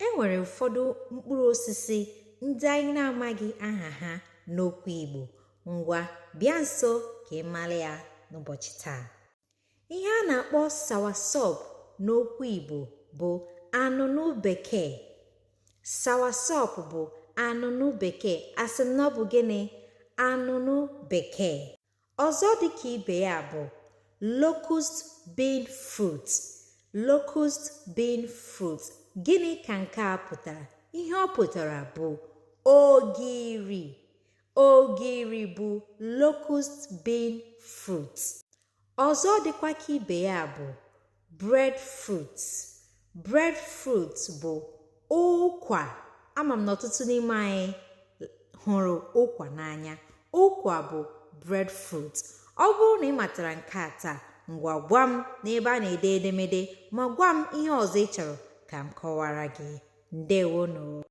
Enwere ụfọdụ mkpụrụ osisi ndị anyị na-amaghị aha ha n'okwu Igbo. Ngwa bịa nso ka ị mara ya n'ụbọchị taa. Ihe a na-akpọ soursop n'okwu Igbo bụ anụnụ bekee. Soursop bụ anụnụ bekee. Asị m na ọ bụ gịnị? Anụnụ bekee. Ọzọ dịka ibe ya bụ locust bean fruit. Locust bean fruit. Gịnị ka nke a pụtara? Ihe ọ pụtara bụ ogiri. Ogiri bụ locust bean fruit. Ọzọ dịkwa ka ibe ya bụ breadfruit. Breadfruit bụ ụkwa. Ama m na ọtụtụ n'ime anyị hụrụ ụkwa n'anya. Ụkwa bụ breadfruit. Ọ bụrụ na ị matara nke a taa, ngwa gwa m n'ebe a na-ede edemede ma gwa m ihe ọzọ ị chọrọ ka m kọwara gị. Ndewonu.